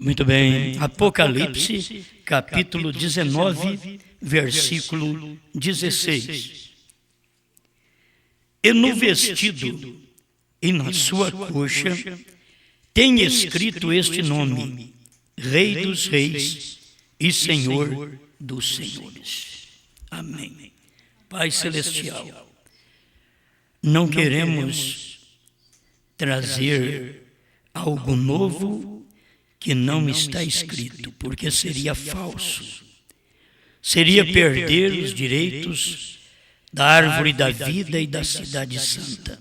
Muito bem. Apocalipse, capítulo 19, versículo 16. E no vestido e na sua coxa tem escrito este nome: Rei dos Reis e Senhor dos Senhores. Amém. Pai Celestial, não queremos trazer algo novo que não está escrito, porque seria falso. Seria perder os direitos da árvore da vida e da cidade santa.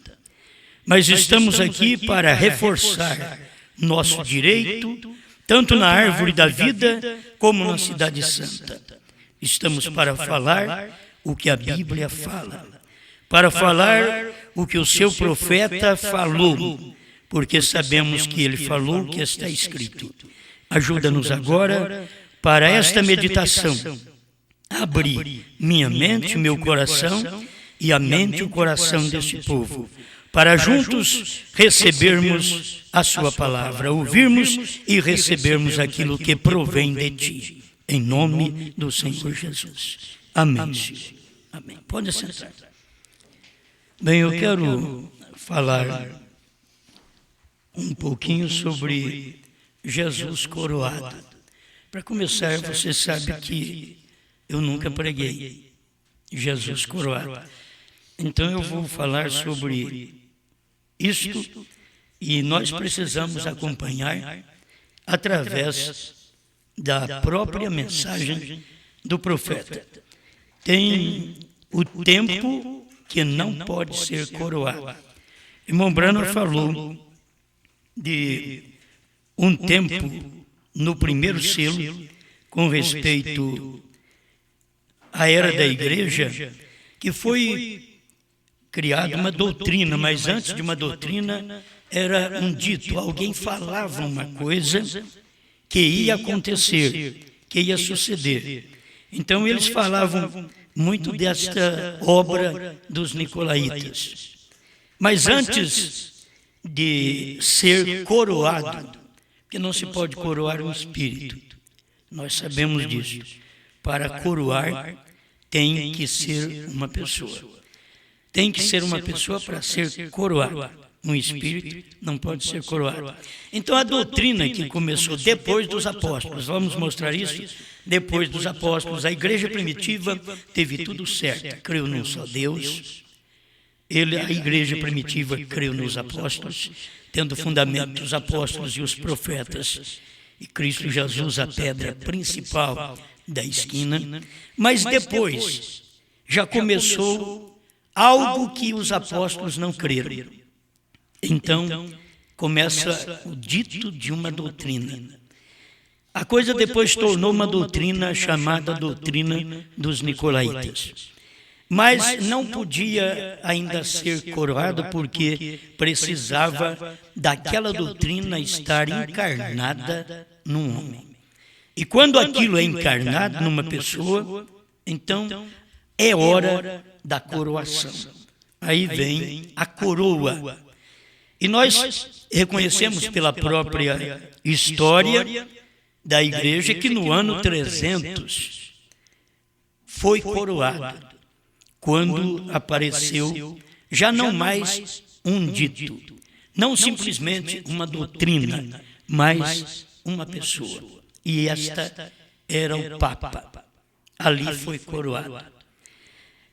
Mas estamos aqui para reforçar nosso direito, tanto na árvore da vida como na cidade santa. Estamos para falar o que a Bíblia fala, para falar o que o seu profeta falou, porque sabemos que ele falou o que está escrito. Ajuda-nos agora para esta meditação. Abrir minha mente, meu coração e a mente e o coração deste povo, para juntos recebermos a sua palavra, ouvirmos e recebermos aquilo que provém de ti. Em nome do Senhor Jesus. Amém. Amém. Pode sentar. Bem, eu quero falar um pouquinho sobre Jesus coroado. Para começar, você sabe que eu nunca preguei Jesus coroado. Então eu vou falar sobre isto e nós precisamos acompanhar através da própria mensagem do profeta. Tem o tempo que não pode ser coroado. Irmão Branham falou de um tempo no primeiro selo com respeito à era da igreja, que foi criada uma doutrina, mas antes de uma doutrina era um dito, alguém falava uma coisa que ia acontecer, que ia suceder. Então eles falavam muito desta obra dos nicolaítas. Mas antes de ser coroado, porque não se pode coroar um espírito, nós sabemos disso. Para coroar tem que ser uma pessoa. Tem que ser uma pessoa para ser coroado. Um espírito não pode ser coroado. Então a doutrina que começou depois dos apóstolos, vamos mostrar isso? Depois dos apóstolos, a igreja primitiva teve tudo certo, creu num só Deus. A igreja primitiva creu nos apóstolos, tendo fundamento os apóstolos e os profetas, e Cristo Jesus a pedra principal da esquina. Mas depois já começou algo que os apóstolos não creram. Então começa o dito de uma doutrina. A coisa depois tornou uma doutrina chamada doutrina dos nicolaítas. Mas não podia ainda ser coroado porque precisava daquela doutrina estar encarnada num homem. E quando aquilo é encarnado numa pessoa, então é hora da coroação. Aí vem a coroa. E nós reconhecemos pela própria história da igreja que no ano 300 foi coroado, quando apareceu já não mais um dito, não simplesmente uma doutrina, mas uma pessoa. E esta era o Papa. Ali foi coroado.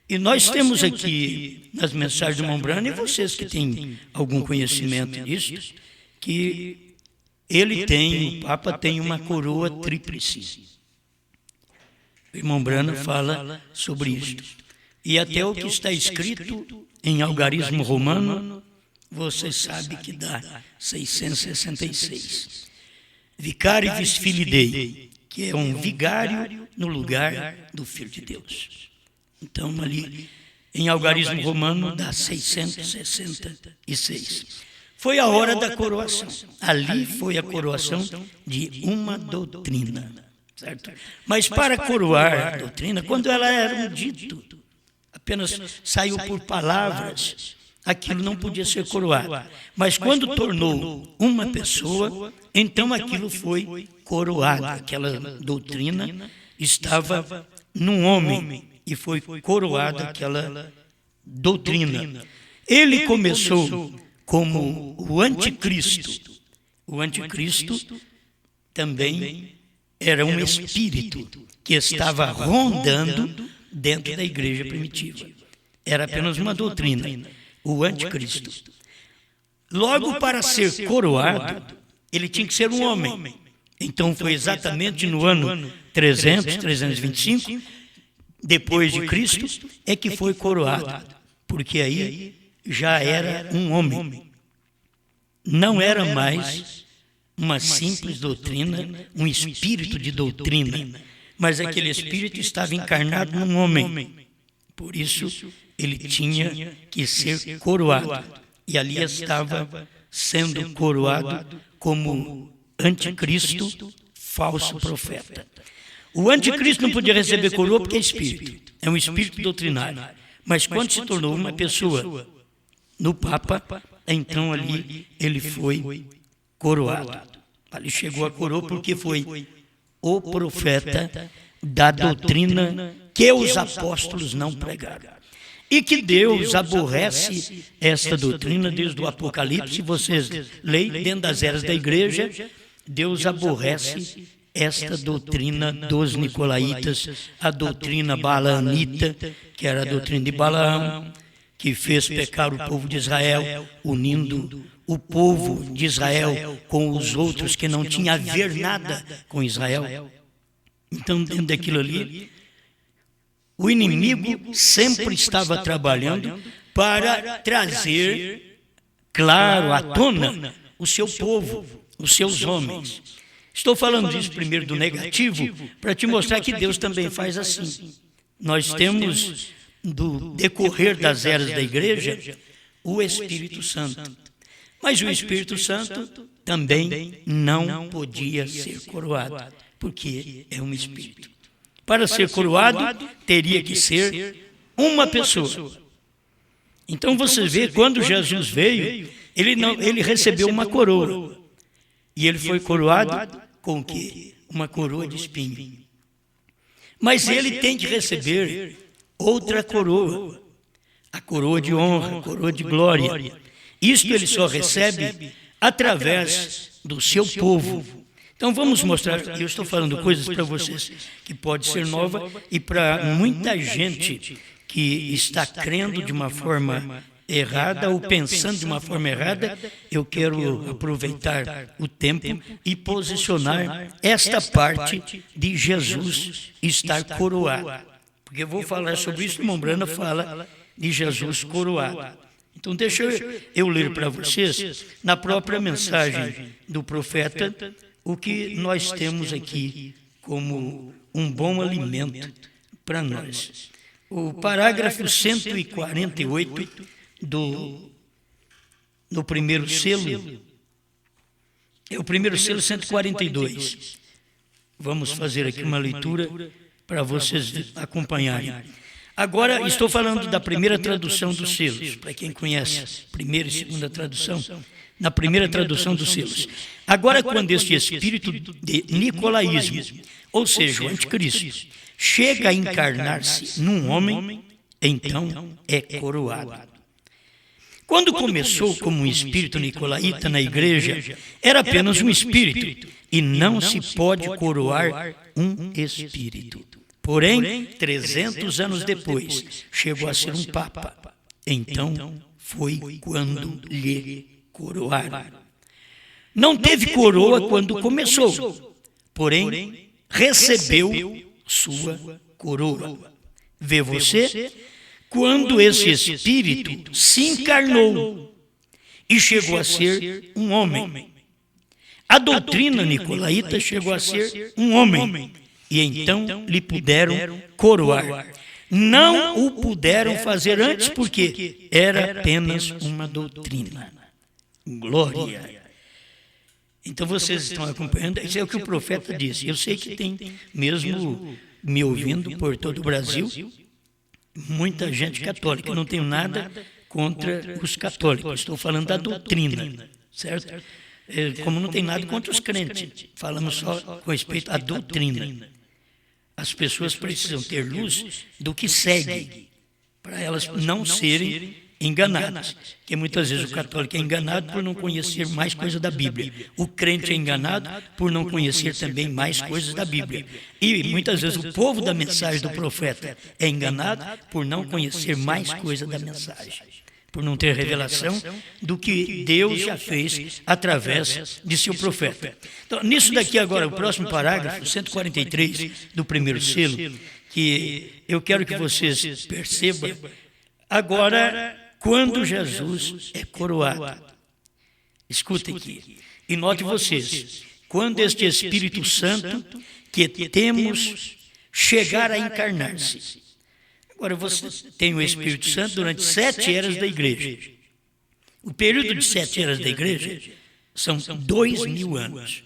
E nós temos aqui nas mensagens do irmão Branham, e vocês que têm algum conhecimento disso, que o Papa tem uma coroa tríplice. O irmão Branham fala sobre isto. E até o que está escrito em algarismo romano, você sabe que dá 666. Vicarius Filii Dei, que é um vigário no lugar do Filho de Deus. Então, ali, em algarismo romano, dá 666. Foi a hora da coroação. Ali foi a coroação de uma doutrina. Certo? Mas para coroar a doutrina, quando ela era um dito, apenas saiu por palavras, aquilo não podia ser coroado. Mas quando tornou uma pessoa, então aquilo foi coroado. Aquela doutrina estava num homem e foi coroada aquela doutrina. Ele começou como o anticristo. O anticristo também era um espírito que estava rondando dentro da igreja primitiva. Era apenas uma doutrina, o anticristo. Logo, para ser coroado, ele tinha que ser um homem. Então foi exatamente no ano 325, depois de Cristo, é que foi coroado, porque aí já era um homem. Não era mais uma simples doutrina, um espírito de doutrina, mas aquele espírito estava encarnado num homem. Por isso, ele tinha que ser coroado. E ali estava sendo coroado como anticristo, falso profeta. O anticristo não podia receber coroa porque é espírito. É um espírito doutrinário. Mas quando se tornou uma pessoa no Papa, então ali ele foi coroado. Ali chegou a coroa porque foi o profeta da doutrina que os apóstolos não pregaram. E que Deus aborrece esta doutrina desde o Apocalipse. Vocês leem dentro das eras da igreja, Deus aborrece esta doutrina dos nicolaítas, a doutrina balaamita, que era a doutrina de Balaão, que fez pecar o povo de Israel, unindo o povo de Israel com os outros que não tinham a ver nada com Israel. Então, dentro daquilo ali, o inimigo sempre estava trabalhando para trazer, claro, à tona o seu povo, os seus homens. Estou falando disso primeiro do negativo, para te mostrar que Deus também faz assim. Nós temos, do decorrer das eras da igreja, o Espírito Santo. Mas o Espírito Santo também não podia ser coroado, porque é um espírito. Para ser coroado, teria que ser uma pessoa. Então você vê, quando Jesus veio, ele recebeu uma coroa. E ele foi coroado com o quê? Uma coroa de espinho. Mas ele tem que receber outra coroa. A coroa de honra, a coroa de glória. Isto ele só recebe através do seu povo. Então vamos mostrar, eu estou falando coisas para vocês que pode ser nova e para muita gente que está crendo de uma forma errada ou pensando de uma forma errada, eu quero aproveitar o tempo e posicionar esta parte de Jesus estar coroado. Porque eu vou falar sobre isso, o irmão Brana fala de Jesus coroado. Então deixa eu ler para vocês, na própria mensagem do profeta, o que nós temos aqui como um bom alimento para nós. O parágrafo 148 no primeiro selo, é o primeiro selo 142. Vamos fazer aqui uma leitura para vocês acompanharem. Agora estou falando da primeira tradução dos selos, para quem conhece, primeira e segunda tradução, na primeira tradução dos selos. Agora, quando este espírito de nicolaísmo, ou seja, o anticristo, chega a encarnar-se num homem, então é coroado. Quando começou como um espírito nicolaíta na igreja, era apenas um espírito, e não se pode coroar um espírito. Porém, 300 anos depois, chegou a ser um papa. Então, foi quando lhe coroaram. Não teve coroa quando começou, porém, recebeu sua coroa. Vê você? Quando esse espírito se encarnou e chegou a ser um homem. A doutrina nicolaíta chegou a ser um homem. E então lhe puderam coroar. Não o puderam fazer antes porque era apenas uma doutrina. Glória. Então vocês estão acompanhando, isso é o que o profeta disse. Eu sei que tem, mesmo me ouvindo por todo o Brasil, muita gente católica. Eu não tenho nada contra os católicos. Estou falando da doutrina, certo? Como não tem nada contra os crentes, falamos só com respeito à doutrina. As pessoas precisam ter luz do que segue, para elas não serem enganadas. Porque muitas vezes o católico é enganado por não conhecer mais coisas da Bíblia. O crente é enganado por não conhecer também mais coisas da Bíblia. E muitas vezes o povo da mensagem do profeta é enganado por não conhecer mais coisas da mensagem, por não ter revelação do que Deus já fez através de seu profeta. Então, nisso daqui agora, o próximo parágrafo, 143 do primeiro selo, que eu quero que vocês percebam, agora, quando Jesus é coroado. Escutem aqui, e note vocês, quando este Espírito Santo que temos chegar a encarnar-se. Agora, você tem o Espírito Santo durante 7 eras da igreja. O período de 7 eras da igreja são 2000 anos.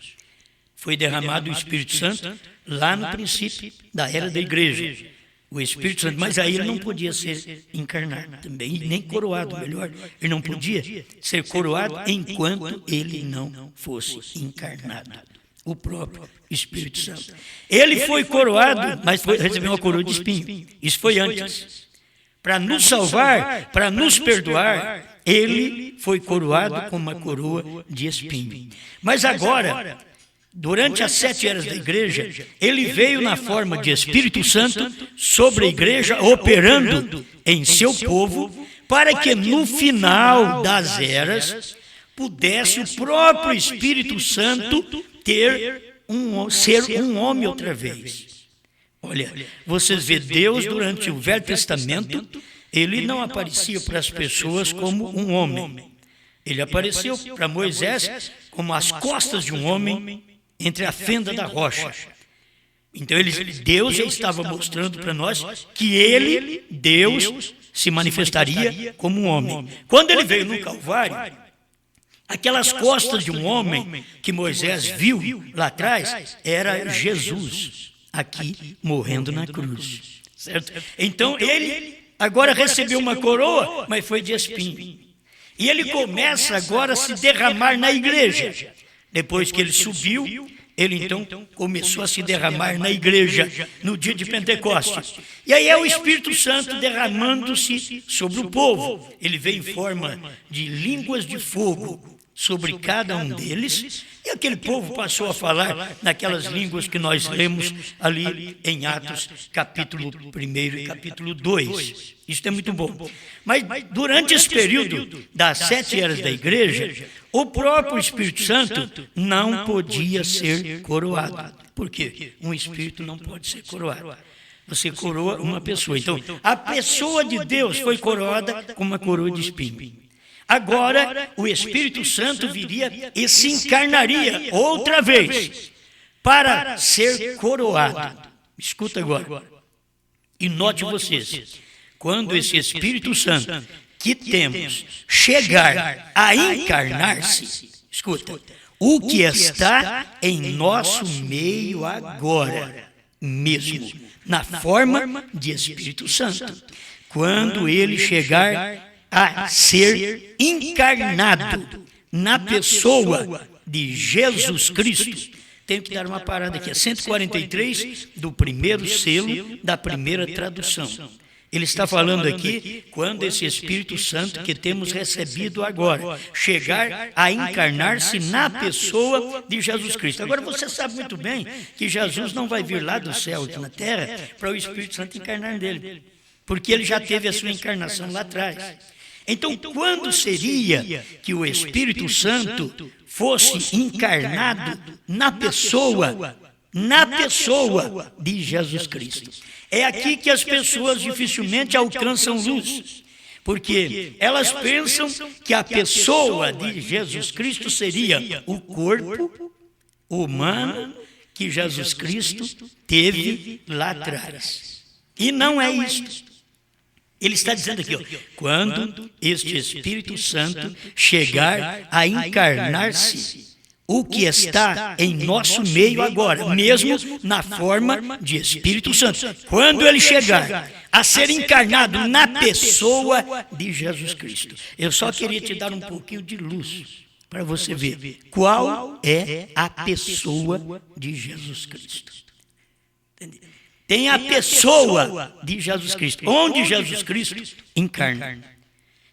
Foi derramado o Espírito Santo lá no princípio da era da igreja. O Espírito Santo, mas aí ele não podia ser encarnado também, nem coroado, melhor. Ele não podia ser coroado enquanto ele não fosse encarnado. O próprio Espírito Santo. Ele foi coroado, mas recebeu uma coroa de espinho. Isso foi antes. Para nos salvar, para nos perdoar, ele foi coroado com uma coroa de espinho. Mas agora, durante as 7 eras da igreja, ele veio na forma de Espírito Santo sobre a igreja, operando em seu povo, para que no final das eras pudesse o próprio Espírito Santo ser um homem outra vez. Olha, vocês vê Deus durante o Velho Testamento, ele não aparecia para as pessoas como um homem. Ele apareceu para Moisés como as costas de um homem entre a fenda da rocha. Então Deus já estava mostrando para nós que ele, Deus, se manifestaria como um homem. Quando ele veio no Calvário, aquelas costas de um homem que Moisés viu lá atrás, era Jesus aqui morrendo na cruz. Certo? Então ele agora recebeu uma coroa, mas foi de espinho. E ele começa agora a se derramar na igreja. Depois que ele subiu, ele então começou a se derramar na igreja no dia de Pentecostes. E aí é o Espírito Santo derramando-se sobre o povo. Ele veio em forma de línguas de fogo sobre cada um deles, e aquele povo passou a falar naquelas línguas que nós lemos ali em Atos, capítulo 1 e capítulo 2. Isso é muito bom. Mas durante esse período das 7 eras da igreja, o próprio Espírito Santo não podia ser coroado. Por quê? Um Espírito não pode ser coroado. Você coroa uma pessoa. Então, a pessoa de Deus foi coroada com uma coroa de espinho. Agora, o Espírito Santo viria e se encarnaria outra vez para ser coroado. Escuta agora. E note vocês, quando esse Espírito Santo que temos chegar a encarnar-se, escuta, o que está em nosso meio agora mesmo, na forma de Espírito Santo, quando ele chegar a ser encarnado na pessoa de Jesus Cristo. Tenho que dar uma parada aqui, é 143 do primeiro selo da primeira tradução. Ele está falando aqui quando esse Espírito Santo que temos recebido agora chegar a encarnar-se na pessoa de Jesus Cristo. Agora você sabe muito bem que Jesus não vai vir lá do céu aqui na terra para o Espírito Santo encarnar nele, porque ele já teve a sua encarnação lá atrás. Então, quando seria que o Espírito Santo fosse encarnado na pessoa de Jesus Cristo? É aqui que as pessoas dificilmente alcançam luz, porque elas pensam que a pessoa de Jesus Cristo seria o corpo humano que Jesus Cristo teve lá atrás. E não é isso. Ele está dizendo aqui, ó, quando este Espírito Santo chegar a encarnar-se, o que está em nosso meio agora, mesmo na forma de Espírito Santo. Quando ele chegar a ser encarnado na pessoa de Jesus Cristo. Eu só queria te dar um pouquinho de luz para você ver qual é a pessoa de Jesus Cristo. Tem a pessoa de Jesus Cristo, onde Jesus Cristo encarna.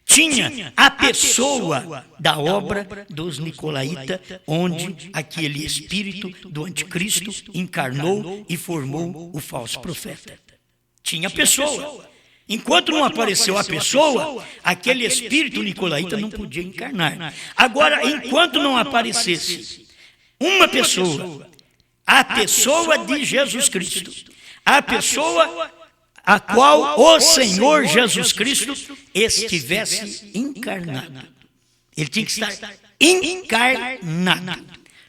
Tinha a pessoa da obra dos Nicolaítas, onde aquele espírito do anticristo encarnou e formou o falso profeta. Tinha a pessoa. Enquanto não apareceu a pessoa, aquele espírito nicolaíta não podia encarnar. Agora, enquanto não aparecesse uma pessoa, a pessoa de Jesus Cristo, a pessoa a qual o Senhor Jesus Cristo estivesse encarnado. Ele tinha que estar encarnado,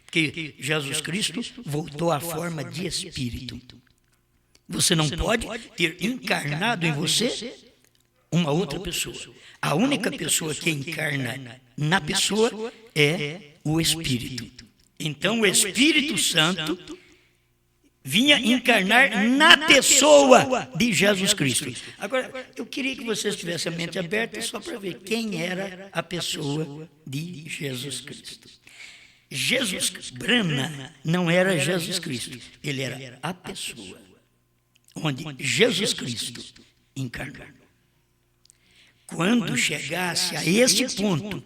porque Jesus Cristo voltou à forma de espírito. Você não pode ter encarnado em você uma outra pessoa. A única pessoa que encarna na pessoa é o Espírito. Então o Espírito Santo vinha encarnar na pessoa de Jesus Cristo. Agora, eu queria que vocês tivessem a mente aberta só para ver quem era a pessoa de Jesus Cristo. Brana não era Jesus Cristo, ele era a pessoa onde Jesus Cristo encarnou. Quando chegasse a este ponto,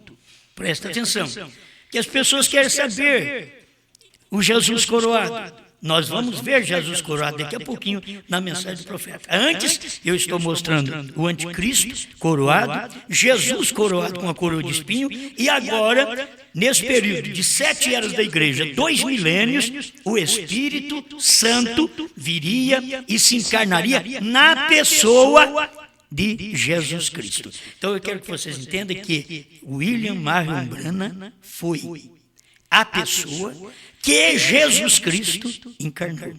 presta atenção, que as pessoas querem saber o Jesus coroado. Nós vamos ver Jesus coroado daqui a pouquinho na mensagem do profeta. Antes, eu estou mostrando o anticristo coroado, Jesus coroado com a coroa de espinho, e agora, nesse período de 7 eras da igreja, 2 milênios, o Espírito Santo viria e se encarnaria na pessoa de Jesus Cristo. Então eu quero que vocês entendam que William Marion Branham foi a pessoa que Jesus Cristo encarnou.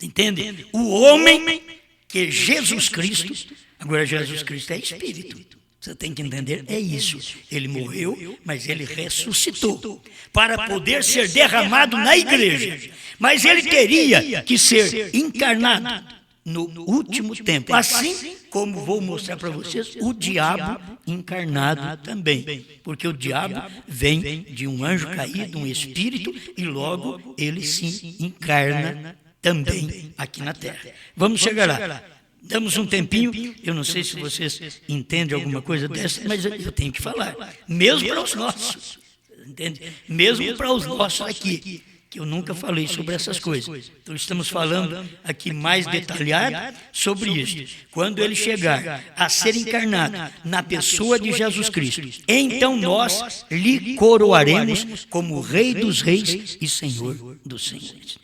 Entende? O homem que Jesus Cristo, agora Jesus Cristo é espírito. Você tem que entender, é isso. Ele morreu, mas ele ressuscitou para poder ser derramado na igreja. Mas ele teria que ser encarnado no último tempo. Assim como vou mostrar para vocês, o diabo encarnado também. Porque o diabo vem de um anjo caído, um espírito, e logo ele se encarna também aqui na terra. Vamos chegar lá. Damos um tempinho, eu não sei se vocês entendem alguma coisa dessa, mas eu tenho que falar. Mesmo para os nossos. Entende? Mesmo para os nossos aqui, que eu nunca falei sobre essas coisas. Então estamos falando aqui mais detalhado sobre isso. Quando ele chegar a ser encarnado na pessoa de Jesus Cristo, então nós lhe coroaremos como Rei dos Reis e Senhor dos Senhores.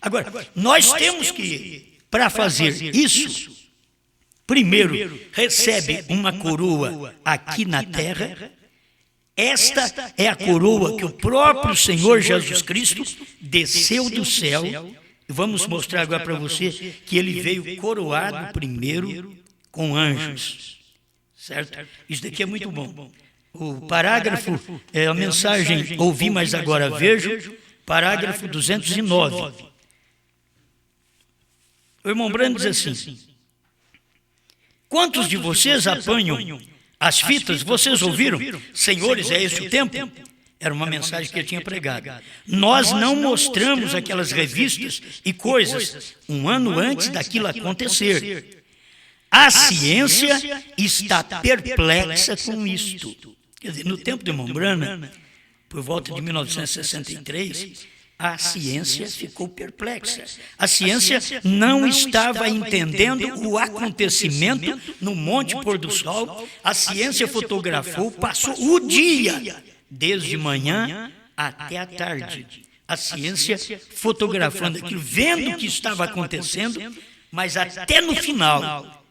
Agora, nós temos que, para fazer isso, primeiro recebe uma coroa aqui na terra. Esta é a coroa que o próprio Senhor Jesus Cristo desceu do céu. E vamos mostrar agora para você que ele veio coroado primeiro com anjos. Certo? Isso daqui é muito bom. O parágrafo, a mensagem ouvi, mas agora vejo, parágrafo 209. O irmão Branham diz assim: quantos de vocês apanham as fitas? Vocês ouviram? Senhores, é esse o tempo? Era uma mensagem que ele tinha pregado. Nós não mostramos aquelas revistas e coisas um ano antes daquilo acontecer. A ciência está perplexa com isto. Quer dizer, no tempo de irmão Branham, por volta de 1963, a ciência ficou perplexa. A ciência não estava entendendo o acontecimento no Monte Pôr do Sol. A ciência fotografou, passou o dia, desde manhã até a tarde. A ciência fotografando aquilo, vendo o que estava acontecendo, mas até no final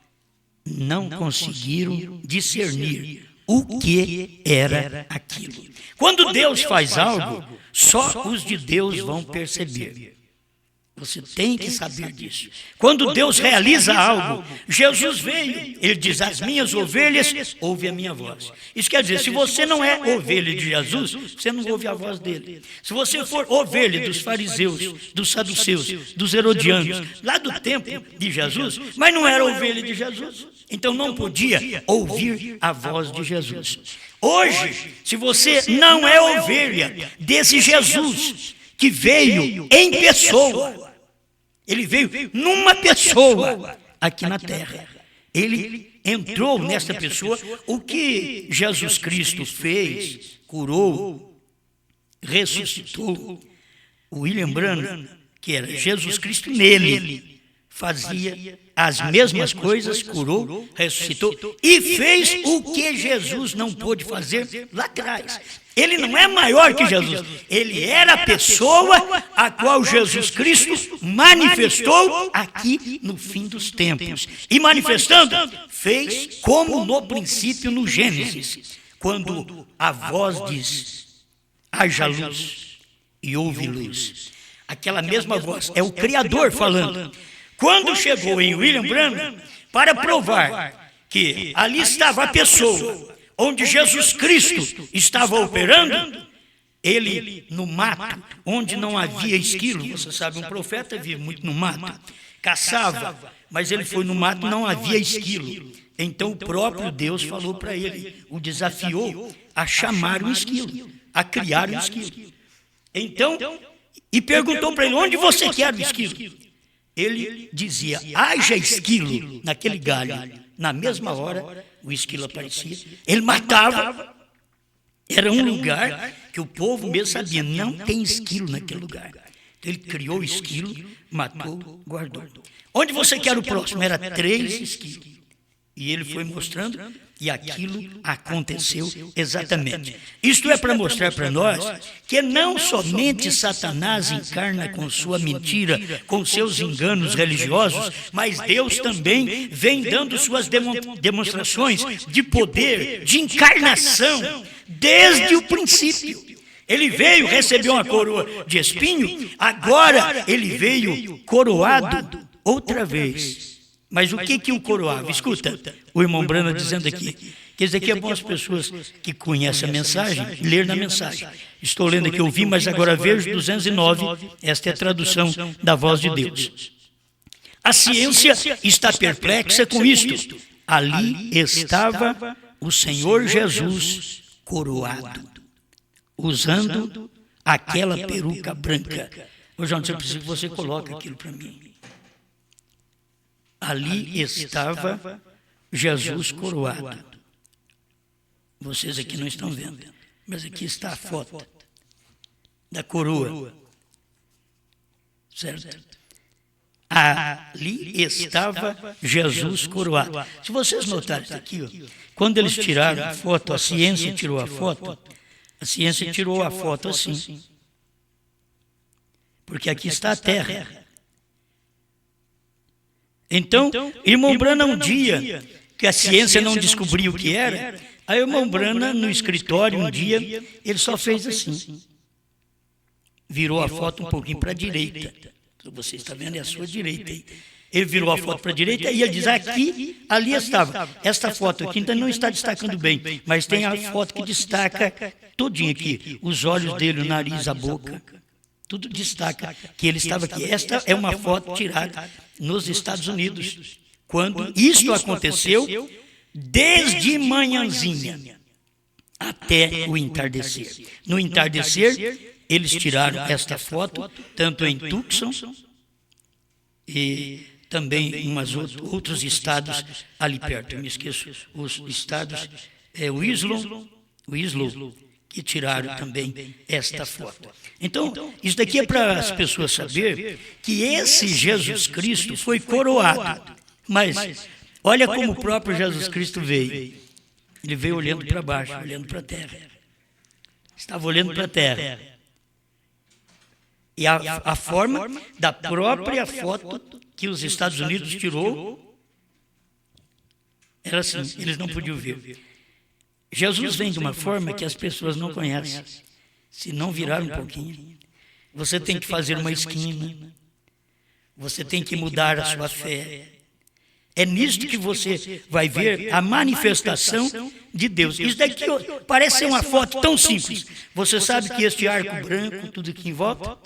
não conseguiram discernir o que era aquilo. Quando Deus faz algo, só os de Deus vão perceber. Você tem que saber disso. Quando Deus realiza algo, Jesus veio, ele diz: as minhas ovelhas ouvem a minha voz. Isso quer dizer, se você não é ovelha de Jesus, você não ouve a voz dele. Se você for ovelha dos fariseus, dos saduceus, dos herodianos, lá do tempo de Jesus, mas não era ovelha de Jesus, então não podia ouvir a voz de Jesus. Hoje, se você não é ovelha desse Jesus que veio em pessoa, ele veio numa pessoa aqui na terra. Ele entrou nessa pessoa. O que Jesus Cristo fez, curou, ressuscitou. O William Branham, que era Jesus Cristo nele, fazia as mesmas coisas, curou, ressuscitou e fez o que Jesus não pôde fazer lá atrás. Ele não é maior que Jesus, ele era a pessoa a qual Jesus Cristo manifestou aqui no fim dos tempos. E manifestando, fez como no princípio, no Gênesis, quando a voz diz: haja luz, e houve luz. Aquela mesma voz, é o Criador falando. Quando chegou em William Branham, para provar que ali estava a pessoa onde Jesus Cristo estava operando, ele no mato, onde não havia esquilo, você sabe, um profeta vive muito no mato, caçava, mas ele foi no mato, não havia esquilo. Então o próprio Deus falou para ele, o desafiou a chamar o esquilo, a criar o esquilo. Então, e perguntou para ele: onde você quer o esquilo? Ele dizia: haja esquilo naquele galho. Na mesma hora, o esquilo aparecia. Ele matava. Era um lugar que o povo mesmo sabia: não tem esquilo naquele lugar. Então, ele criou o esquilo, matou, guardou. Onde você quer o próximo? Era 3 esquilos. E ele foi mostrando, e aquilo aconteceu exatamente. Isto é para mostrar para nós que não somente Satanás encarna com sua mentira, com seus enganos religiosos, mas Deus também vem dando suas demonstrações de poder, de encarnação, desde o princípio. Ele veio, recebeu uma coroa de espinho, agora ele veio coroado outra vez. Mas o que o coroava? Escuta, o irmão Branham dizendo aqui, que isso aqui é bom as pessoas que conhecem a mensagem, ler na mensagem. Estou lendo aqui, eu vi, mas agora vejo 209, esta é a tradução da voz de Deus. A ciência está perplexa com isto. Ali estava o Senhor Jesus coroado, usando aquela peruca branca. Ô João, eu preciso que você coloque aquilo para mim. Ali estava Jesus coroado. Vocês aqui não estão vendo, mas aqui está a foto da coroa. Certo? Ali estava Jesus coroado. Se vocês notarem isso aqui, ó, quando eles tiraram a foto, a ciência tirou a foto assim. Porque aqui está a terra. Então, irmão Branham, um dia que a ciência não descobriu o que era, aí o irmão Branham, no escritório, um dia, ele só fez assim. Virou a foto um pouquinho para a direita. Você está vendo, é a sua direita aí. Ele virou a foto para a direita e ele diz: aqui, ali estava. Esta foto aqui ainda não está destacando bem, mas tem a foto que destaca todinho aqui. Os olhos dele, o nariz, a boca. Tudo destaca que ele estava aqui. Esta é uma foto tirada nos Estados Unidos, quando isto aconteceu, desde manhãzinha até o entardecer. No entardecer, eles tiraram esta foto, tanto em Tucson e também em outros estados ali perto. Eu me esqueço, os estados, Winslow, que tiraram também esta foto. Então, isso daqui é para as pessoas saberem que esse Jesus Cristo foi coroado. Mas, olha como o próprio Jesus Cristo veio. Ele veio olhando para baixo, olhando para a terra. Estava olhando para a terra. E a forma da própria foto que os Estados Unidos tirou era assim, eles não podiam ver. Jesus vem de uma forma que as pessoas não conhecem. Se não virar um pouquinho, você tem que fazer uma esquina, Você tem que mudar a sua fé. É nisto que você vai ver a manifestação de Deus. Isso daqui parece ser uma foto tão simples. Você sabe que este arco branco, tudo aqui em volta,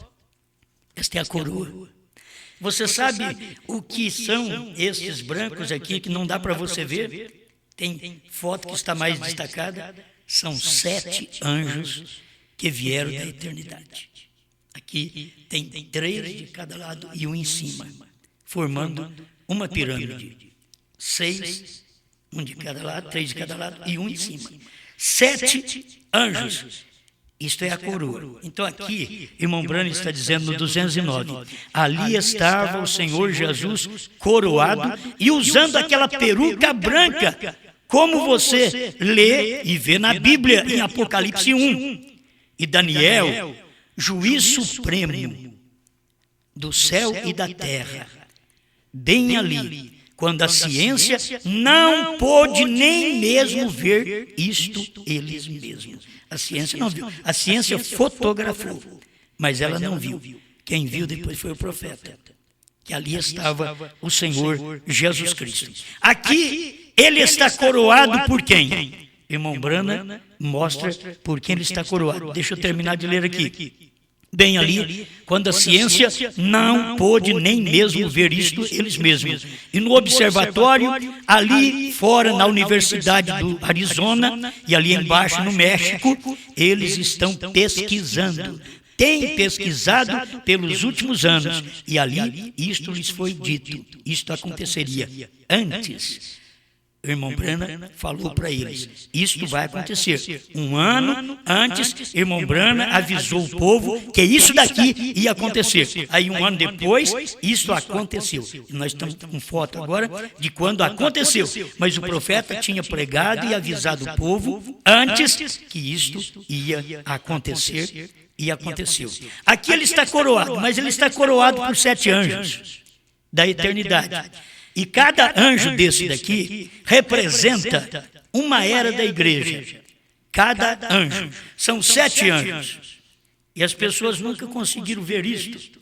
esta é a coroa. Você sabe o que são estes brancos aqui, que não dá para você ver? Tem foto que está mais destacada. São 7 anjos que vieram da eternidade. Aqui tem 3 de cada lado e um em cima, formando uma pirâmide. 6, um de cada lado, 3 de cada lado e um em cima. 7 anjos. Isto é a coroa. Então aqui, irmão Brano está dizendo no 209, ali estava o Senhor Jesus coroado e usando aquela peruca branca, como você lê e vê na Bíblia, em Apocalipse 1. E Daniel, juiz supremo do céu e da terra, bem ali, quando a ciência não pôde nem mesmo ver isto eles mesmos. A ciência não viu. A ciência fotografou, mas ela não viu. Quem viu depois foi o profeta, que ali estava o Senhor Jesus Cristo. Aqui ele está coroado por quem? Irmão Brana mostra por quem ele está coroado. Deixa eu terminar de ler aqui. Bem ali, quando a ciência não pôde nem mesmo ver isto eles mesmos. E no observatório, ali fora na Universidade do Arizona, e ali embaixo no México, eles estão pesquisando. Têm pesquisado pelos últimos anos. E ali, isto lhes foi dito. Isto aconteceria antes. O irmão Brana falou para eles, isto vai acontecer. Um ano antes, irmão Brana avisou o povo que isso daqui ia acontecer. Aí um ano depois, isso aconteceu. E nós estamos com foto agora de quando aconteceu. Mas o profeta tinha pregado e avisado o povo antes que isto ia acontecer. E aconteceu. Aqui ele está coroado, mas ele está coroado por 7 anjos da eternidade. E cada anjo desse daqui representa uma era da igreja. Cada anjo. São 7 anjos. E as pessoas nunca conseguiram ver isto.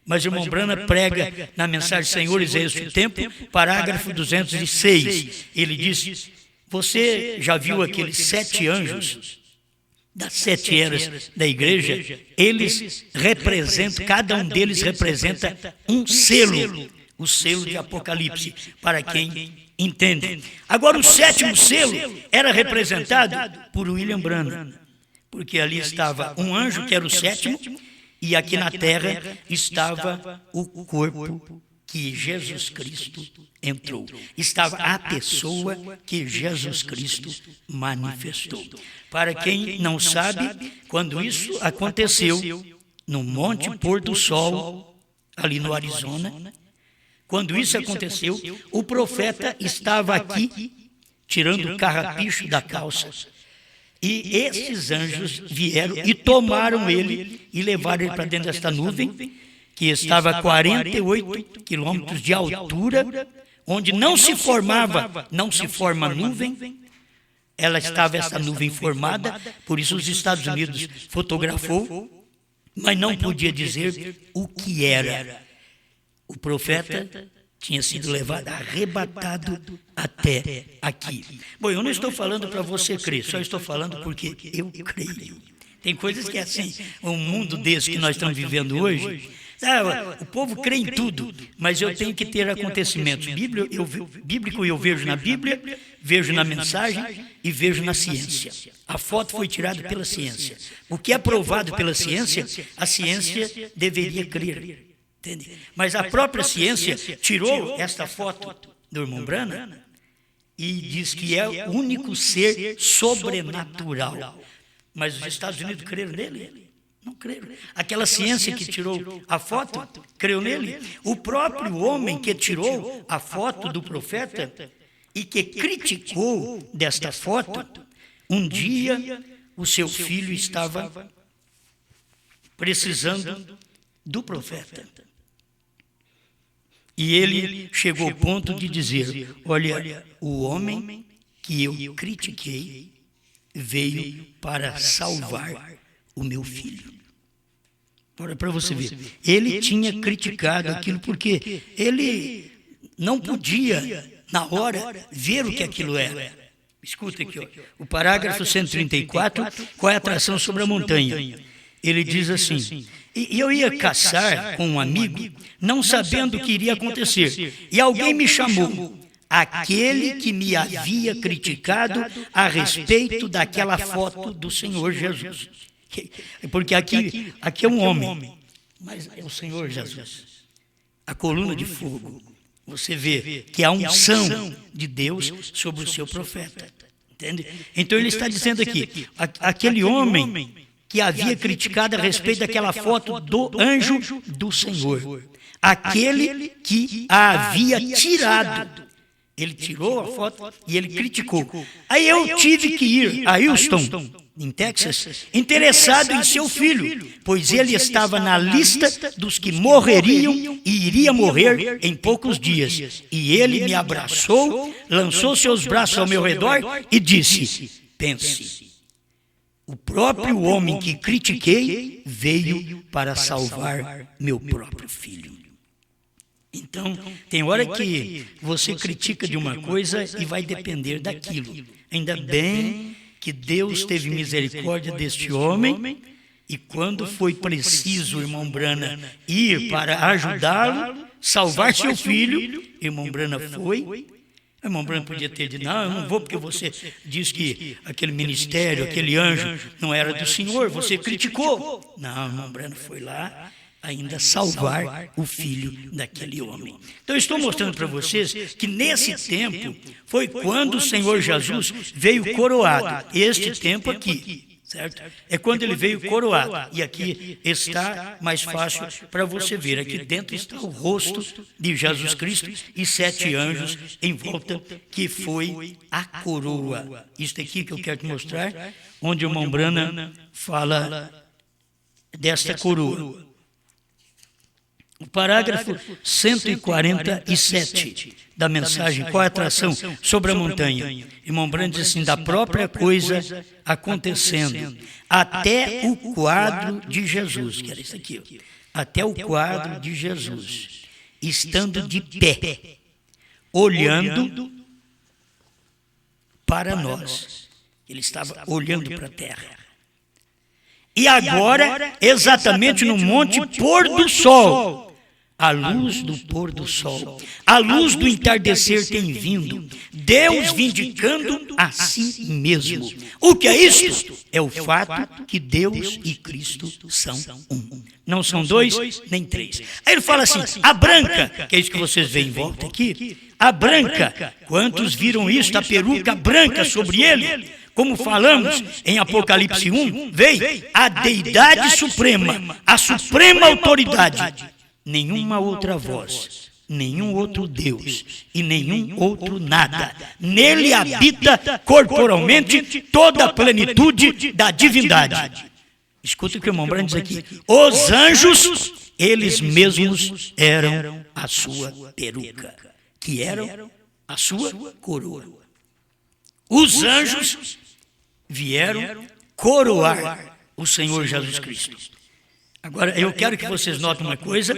Mas o irmão Brana prega na mensagem Senhores, é este o tempo, parágrafo 206. Ele diz, você já viu aqueles 7 anjos das 7 eras da igreja? Eles representam, cada um deles representa um selo. O selo de Apocalipse, para quem entende. Agora, o 7º selo era representado por William Branham, porque ali estava um anjo, que era o 7º, e aqui na terra estava o corpo que Jesus Cristo entrou. Estava a pessoa que Jesus Cristo manifestou. Para quem não sabe, quando isso aconteceu, no Monte Pôr do Sol, ali no Arizona, quando isso aconteceu, o profeta estava aqui, tirando o carrapicho da calça. E esses anjos vieram e tomaram ele e levaram ele para dentro desta nuvem, que estava a 48 quilômetros de altura, onde não se forma nuvem. Ela estava, essa nuvem formada, por isso os Estados Unidos fotografou, mas não podia dizer o que era. O profeta tinha sido levado, arrebatado até aqui. Bom, eu não estou falando para você crer, só estou falando porque eu creio. Tem coisas que é assim, um mundo desse que nós estamos vivendo hoje, o povo crê em tudo, mas eu tenho que ter acontecimentos bíblicos, eu vejo na Bíblia, vejo na mensagem e vejo na ciência. A foto foi tirada pela ciência. O que é provado pela ciência, a ciência deveria crer. Entende? Mas a própria ciência tirou esta foto do irmão Branham e diz que é o único ser sobrenatural. Mas os Estados Unidos creram nele? Não creram. Aquela ciência que tirou a foto, creu nele? O próprio homem que tirou a foto do profeta e que criticou desta foto, um dia o seu filho estava precisando do profeta. E ele chegou ao ponto de dizer, olha, o homem que eu critiquei veio para salvar o meu filho. para você ver. Ele tinha criticado aquilo porque ele não podia, na hora, ver o que aquilo era. Escuta aqui, ó. O parágrafo 134, qual é a atração sobre a montanha? Ele diz assim: e eu ia caçar com um amigo, não sabendo o que iria acontecer, e alguém me chamou, aquele que me havia criticado a respeito daquela foto do Senhor Jesus. Porque aqui é um homem, mas é o Senhor Jesus. A coluna de fogo. Você vê que há unção de Deus sobre o seu profeta. Entende? Então ele está dizendo aqui, aquele homem que havia criticado a respeito daquela foto do anjo do Senhor. Aquele que a havia tirado. Ele tirou a foto e ele criticou. Aí eu tive que ir a Houston, em Texas, interessado em seu filho, pois ele estava na lista dos que morreriam e iria morrer em poucos dias. E ele me abraçou, lançou seus braços ao meu redor e disse: pense, o próprio homem que critiquei veio para salvar meu próprio filho. Então, tem hora que você critica de uma coisa e vai depender daquilo. Ainda bem que Deus teve misericórdia deste homem, e quando foi preciso, irmão Brana, ir para ajudá-lo, salvar seu filho, irmão Brana foi. Irmão Brana podia ter dito: não, eu não vou porque você diz que aquele ministério, aquele anjo não era do Senhor, você criticou. Não, irmão Brana foi lá ainda salvar o filho daquele homem. Então, eu estou mostrando para vocês que nesse tempo foi quando o Senhor Jesus veio coroado. Este tempo aqui, certo? É quando ele veio coroado. E aqui está mais fácil para você ver. Aqui dentro está o rosto de Jesus Cristo e 7 anjos em volta, que foi a coroa. Isto aqui que eu quero te mostrar, onde o irmão Brana fala desta coroa. O parágrafo 147 da mensagem, qual é a atração sobre a montanha? Irmão Brana diz assim: da própria coisa acontecendo, até o quadro de Jesus, que era isso aqui, ó, até o quadro de Jesus, estando de pé, olhando para nós. Ele estava olhando para a terra. E agora, exatamente no monte pôr do sol, a luz do pôr do sol, a luz do entardecer tem vindo, Deus vindicando a si mesmo. O que é isto? É o fato que Deus e Cristo são um. Não são dois, nem três. Aí ele fala assim: a branca, que é isso que vocês veem em volta aqui, a branca, quantos viram isso, a peruca branca sobre ele? Como falamos em Apocalipse 1, veio a deidade suprema, a suprema autoridade. Nenhuma outra voz, nenhum outro Deus e nenhum outro nada. Nele habita corporalmente toda a plenitude da divindade. Escuta o que o irmão Brana diz aqui: os anjos, eles mesmos eram a sua peruca, que eram a sua coroa. Os anjos vieram coroar o Senhor Jesus Cristo. Agora, eu quero que vocês notem uma coisa: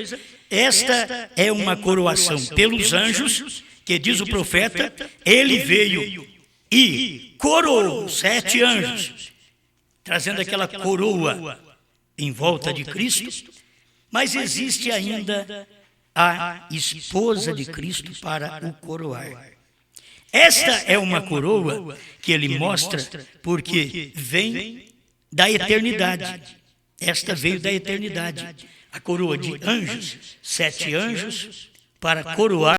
esta é uma coroação pelos anjos, que diz o profeta, ele veio e coroou 7 anjos, trazendo aquela coroa em volta de Cristo, mas existe ainda a esposa de Cristo para o coroar. Esta é uma coroa que ele mostra porque vem da eternidade. Esta veio da eternidade. A coroa de anjos, 7 anjos, para coroar